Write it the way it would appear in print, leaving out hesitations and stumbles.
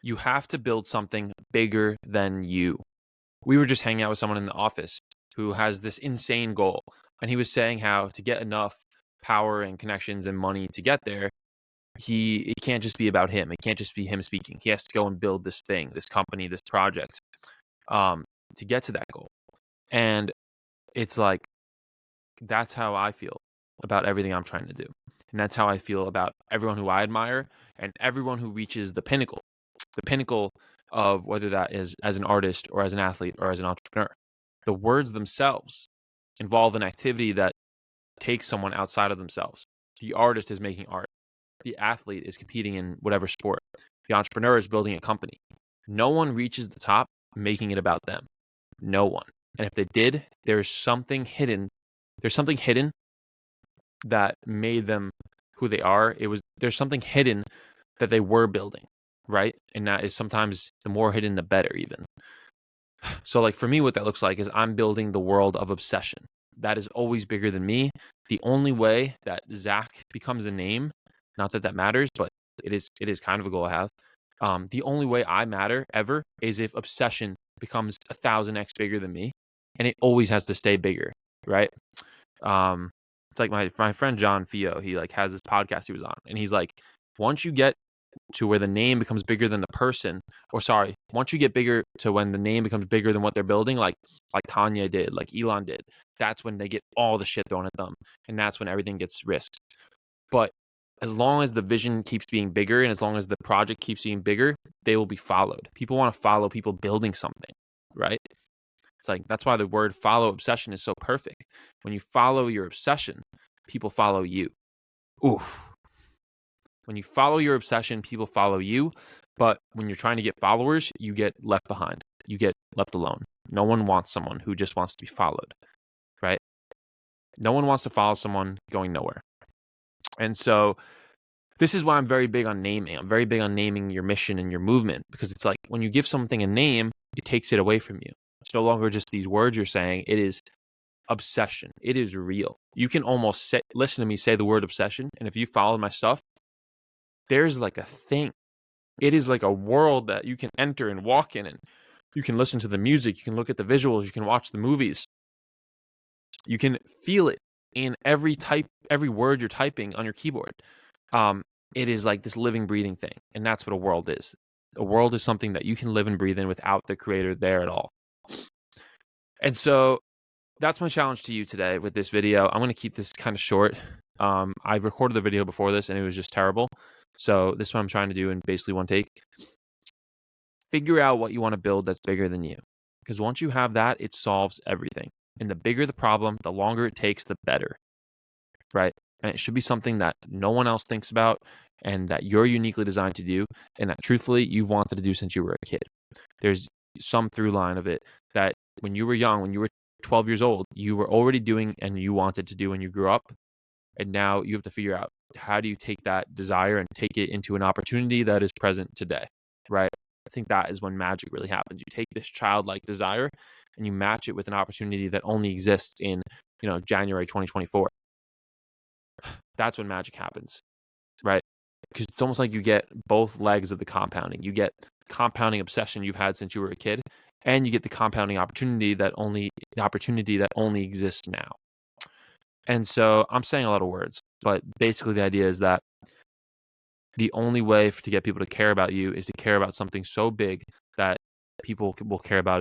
You have to build something bigger than you. We were just hanging out with someone in the office who has this insane goal. And he was saying how to get enough power and connections and money to get there, it can't just be about him. It can't just be him speaking. He has to go and build this thing, this company, this project, to get to that goal. And it's like, that's how I feel about everything I'm trying to do. And that's how I feel about everyone who I admire and everyone who reaches the pinnacle of whether that is as an artist or as an athlete or as an entrepreneur. The words themselves involve an activity that takes someone outside of themselves. The artist is making art. The athlete is competing in whatever sport. The entrepreneur is building a company. No one reaches the top making it about them. No one. And if they did, there's something hidden. There's something hidden that made them who they are. There's something hidden that they were building, right? And that is sometimes the more hidden, the better even. So like for me, what that looks like is I'm building the world of obsession. That is always bigger than me. The only way that Zach becomes a name, not that that matters, but it is kind of a goal I have. The only way I matter ever is if obsession becomes 1,000x bigger than me, and it always has to stay bigger, right? It's like my friend John Fio, he like has this podcast he was on, and he's like, once you get to where the name becomes bigger than the person, once you get bigger to when the name becomes bigger than what they're building, like Kanye did, like Elon did, that's when they get all the shit thrown at them, and that's when everything gets risked. But as long as the vision keeps being bigger and as long as the project keeps being bigger, they will be followed. People want to follow people building something, right? It's like, that's why the word follow obsession is so perfect. When you follow your obsession, people follow you. Oof. When you follow your obsession, people follow you. But when you're trying to get followers, you get left behind. You get left alone. No one wants someone who just wants to be followed, right? No one wants to follow someone going nowhere. And so this is why I'm very big on naming. I'm very big on naming your mission and your movement, because it's like when you give something a name, it takes it away from you. It's no longer just these words you're saying. It is obsession. It is real. You can almost listen to me say the word obsession, and if you follow my stuff, there's like a thing. It is like a world that you can enter and walk in, and you can listen to the music, you can look at the visuals, you can watch the movies. You can feel it in every word you're typing on your keyboard. It is like this living, breathing thing, and that's what a world is. A world is something that you can live and breathe in without the creator there at all. And so that's my challenge to you today with this video. I'm going to keep this kind of short. I recorded the video before this and it was just terrible. So this is what I'm trying to do in basically one take. Figure out what you want to build that's bigger than you. Because once you have that, it solves everything. And the bigger the problem, the longer it takes, the better. Right? And it should be something that no one else thinks about and that you're uniquely designed to do and that truthfully you've wanted to do since you were a kid. There's some through line of it that when you were young, when you were 12 years old, you were already doing and you wanted to do when you grew up. And now you have to figure out, how do you take that desire and take it into an opportunity that is present today, right? I think that is when magic really happens. You take this childlike desire and you match it with an opportunity that only exists in, January 2024. That's when magic happens, right? Because it's almost like you get both legs of the compounding. You get compounding obsession you've had since you were a kid, and you get the compounding opportunity that only exists now. And so I'm saying a lot of words, but basically the idea is that the only way to get people to care about you is to care about something so big that people will care about it